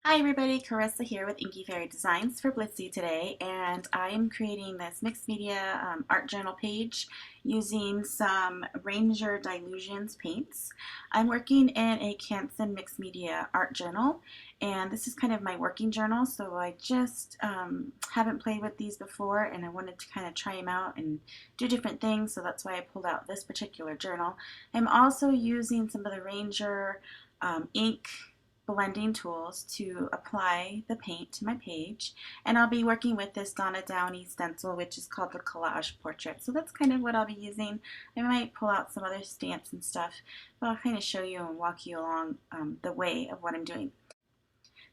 Hi everybody, Carissa here with Inky Fairy Designs for Blitsy today, and I am creating this mixed media art journal page using some Ranger Dylusions paints. I'm working in a Canson mixed media art journal, and this is kind of my working journal, so I just haven't played with these before, and I wanted to kind of try them out and do different things, so that's why I pulled out this particular journal. I'm also using some of the Ranger ink blending tools to apply the paint to my page, and I'll be working with this Donna Downey stencil, which is called the Collage Portrait. So that's kind of what I'll be using. I might pull out some other stamps and stuff, but I'll kind of show you and walk you along the way of what I'm doing.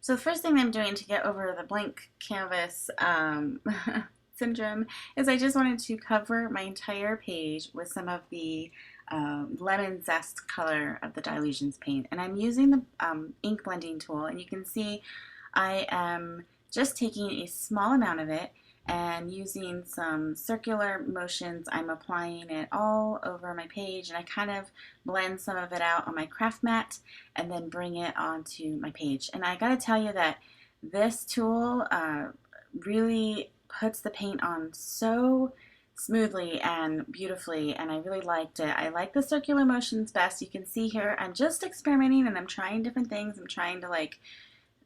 So the first thing I'm doing to get over the blank canvas syndrome is I just wanted to cover my entire page with some of the lemon zest color of the Dylusions paint. And I'm using the ink blending tool, and you can see I am just taking a small amount of it and using some circular motions. I'm applying it all over my page, and I kind of blend some of it out on my craft mat and then bring it onto my page. And I gotta tell you that this tool really puts the paint on so smoothly and beautifully, and I really liked it. I like the circular motions best. You can see here I'm just experimenting and I'm trying different things. I'm trying to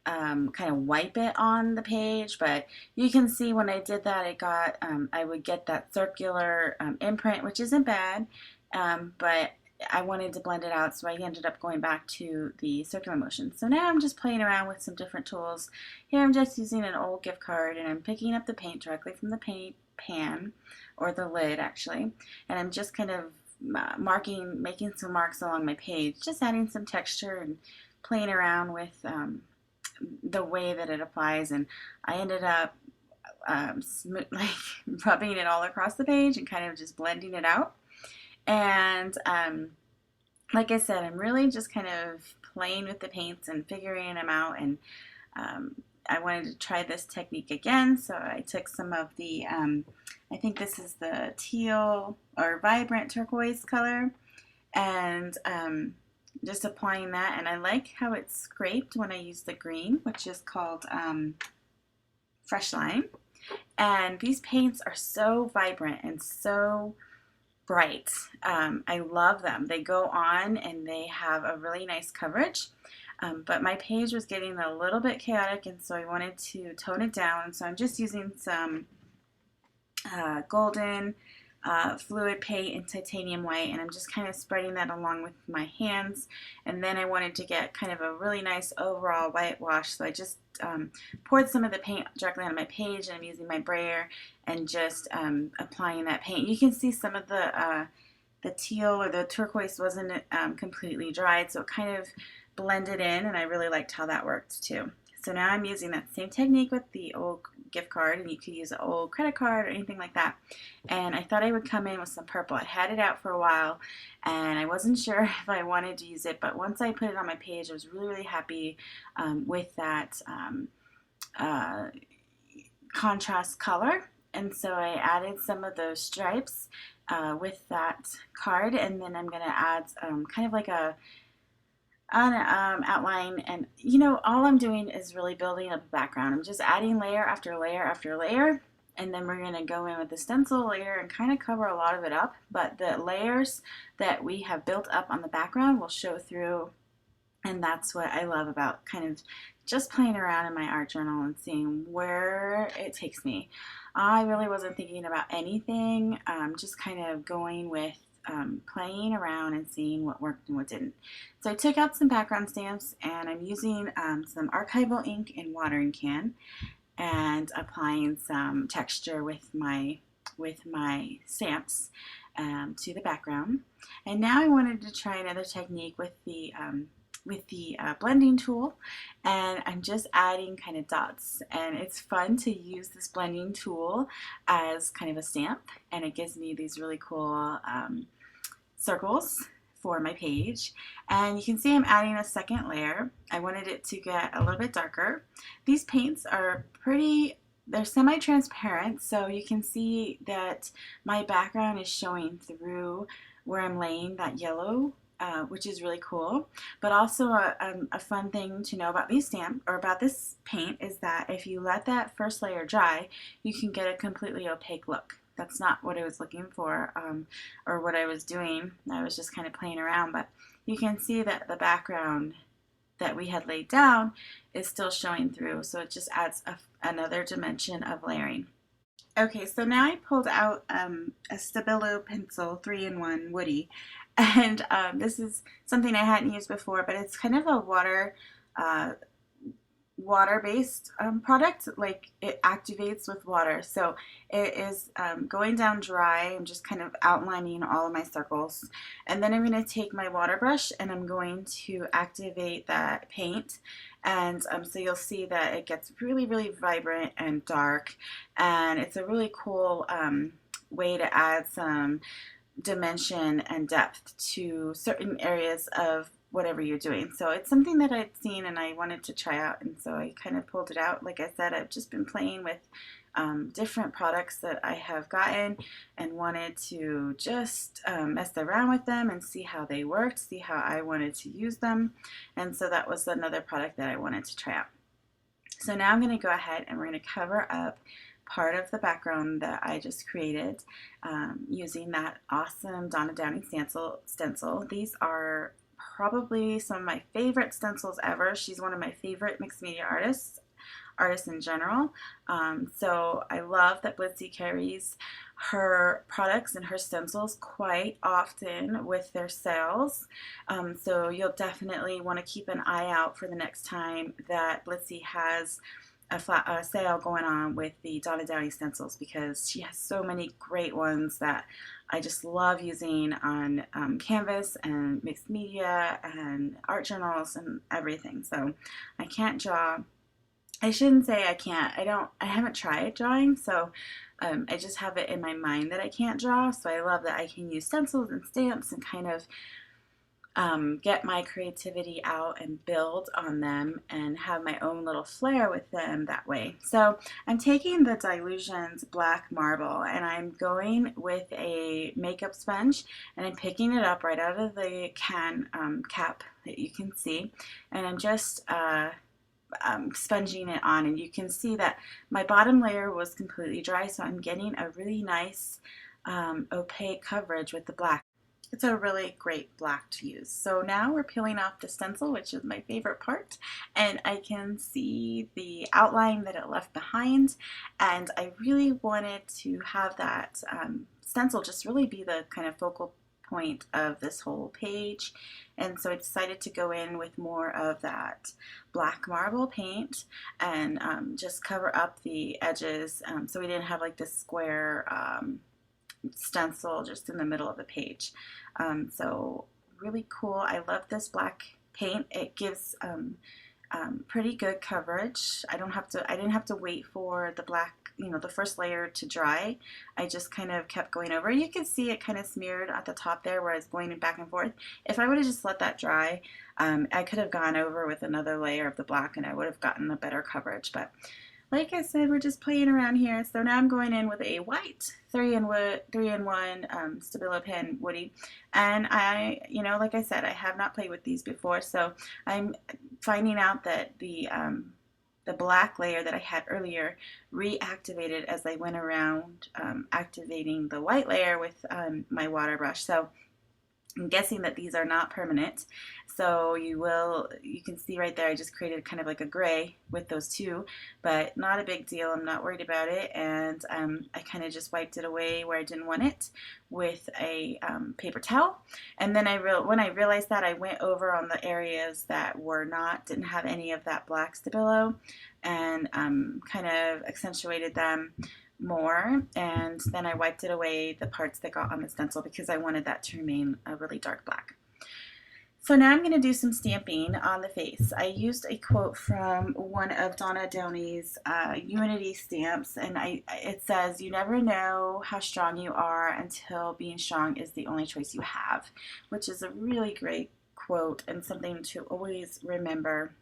kind of wipe it on the page, but you can see when I did that, it got I would get that circular imprint, which isn't bad, but I wanted to blend it out, so I ended up going back to the circular motion. So now I'm just playing around with some different tools. Here I'm just using an old gift card, and I'm picking up the paint directly from the paint pan, or the lid actually, and I'm just kind of making some marks along my page, just adding some texture and playing around with the way that it applies. And I ended up rubbing it all across the page and kind of just blending it out. And like I said, I'm really just kind of playing with the paints and figuring them out, and I wanted to try this technique again, so I took some of the, I think this is the teal or vibrant turquoise color, and just applying that. And I like how it's scraped when I use the green, which is called Fresh Lime. And these paints are so vibrant and so bright. I love them. They go on and they have a really nice coverage. But my page was getting a little bit chaotic, and so I wanted to tone it down. So I'm just using some golden fluid paint and titanium white, and I'm just kind of spreading that along with my hands. And then I wanted to get kind of a really nice overall whitewash, so I just poured some of the paint directly on my page, and I'm using my brayer and just applying that paint. You can see some of the teal or the turquoise wasn't completely dried, so it kind of blended in, and I really liked how that worked too. So now I'm using that same technique with the old gift card, and you could use an old credit card or anything like that. And I thought I would come in with some purple. I had it out for a while, and I wasn't sure if I wanted to use it, but once I put it on my page, I was really, really happy with that contrast color. And so I added some of those stripes with that card, and then I'm going to add kind of like a outline. And you know, all I'm doing is really building up a background. I'm just adding layer after layer after layer, and then we're going to go in with the stencil layer and kind of cover a lot of it up, but the layers that we have built up on the background will show through. And that's what I love about kind of just playing around in my art journal and seeing where it takes me. I really wasn't thinking about anything, just kind of going with playing around and seeing what worked and what didn't. So I took out some background stamps, and I'm using some archival ink in watering can and applying some texture with my stamps to the background. And now I wanted to try another technique with the blending tool, and I'm just adding kind of dots, and it's fun to use this blending tool as kind of a stamp, and it gives me these really cool circles for my page. And you can see I'm adding a second layer. I wanted it to get a little bit darker. These paints are they're semi-transparent, so you can see that my background is showing through where I'm laying that yellow which is really cool. But also a fun thing to know about these stamp or about this paint is that if you let that first layer dry, you can get a completely opaque look. That's not what I was looking for or what I was doing. I was just kind of playing around, but you can see that the background that we had laid down is still showing through, so it just adds another dimension of layering. Okay, so now I pulled out a Stabilo pencil 3-in-1 woody, and this is something I hadn't used before, but it's kind of a uh, water-based product. Like, it activates with water, so it is going down dry. I'm just kind of outlining all of my circles, and then I'm going to take my water brush and I'm going to activate that paint. And so you'll see that it gets really, really vibrant and dark, and it's a really cool way to add some dimension and depth to certain areas of whatever you're doing. So it's something that I'd seen and I wanted to try out, and so I kind of pulled it out. Like I said, I've just been playing with different products that I have gotten and wanted to just mess around with them and see how they worked, see how I wanted to use them. And so that was another product that I wanted to try out. So now I'm going to go ahead and we're going to cover up part of the background that I just created using that awesome Donna Downey stencil. These are probably some of my favorite stencils ever. She's one of my favorite mixed media artists in general. So I love that Blitsy carries her products and her stencils quite often with their sales. So you'll definitely want to keep an eye out for the next time that Blitsy has a sale going on with the Donna Downey stencils, because she has so many great ones that I just love using on canvas and mixed media and art journals and everything. So I can't draw. I shouldn't say I can't. I haven't tried drawing, so I just have it in my mind that I can't draw. So I love that I can use stencils and stamps and kind of get my creativity out and build on them and have my own little flair with them that way. So I'm taking the Dylusions black marble and I'm going with a makeup sponge and I'm picking it up right out of the can cap that you can see, and I'm just sponging it on, and you can see that my bottom layer was completely dry, so I'm getting a really nice opaque coverage with the black. It's a really great black to use. So now we're peeling off the stencil, which is my favorite part, and I can see the outline that it left behind, and I really wanted to have that stencil just really be the kind of focal point of this whole page. And so I decided to go in with more of that black marble paint and just cover up the edges so we didn't have like this square stencil just in the middle of the page. So really cool. I love this black paint. It gives pretty good coverage. I didn't have to wait for the black, the first layer to dry. I just kind of kept going over. You can see it kind of smeared at the top there where I was going back and forth. If I would have just let that dry, I could have gone over with another layer of the black and I would have gotten a better coverage. But like I said, we're just playing around here. So now I'm going in with a white 3-in-1 Stabilo pen woody. And like I said, I have not played with these before. So I'm finding out that the black layer that I had earlier reactivated as I went around activating the white layer with my water brush. So I'm guessing that these are not permanent. So you can see right there I just created kind of like a gray with those two, but not a big deal. I'm not worried about it, and I kind of just wiped it away where I didn't want it with a paper towel. And then when I realized that, I went over on the areas that didn't have any of that black Stabilo and kind of accentuated them more, and then I wiped it away, the parts that got on the stencil, because I wanted that to remain a really dark black. So now I'm going to do some stamping on the face. I used a quote from one of Donna Downey's Unity stamps, and it says, "You never know how strong you are until being strong is the only choice you have," which is a really great quote and something to always remember,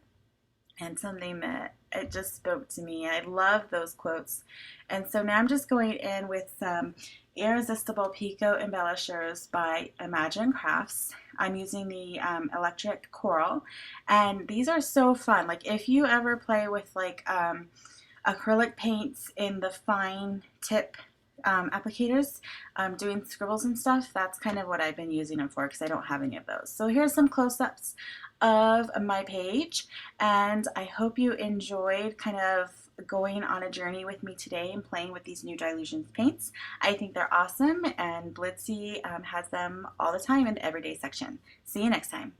and something that it just spoke to me. I love those quotes. And so now I'm just going in with some Irresistible Pico Embellishers by Imagine Crafts. I'm using the electric coral, and these are so fun. Like if you ever play with like acrylic paints in the fine tip applicators, doing scribbles and stuff, that's kind of what I've been using them for because I don't have any of those. So here's some close-ups of my page, and I hope you enjoyed kind of going on a journey with me today and playing with these new Dylusions paints. I think they're awesome, and Blitsy has them all the time in the everyday section. See you next time.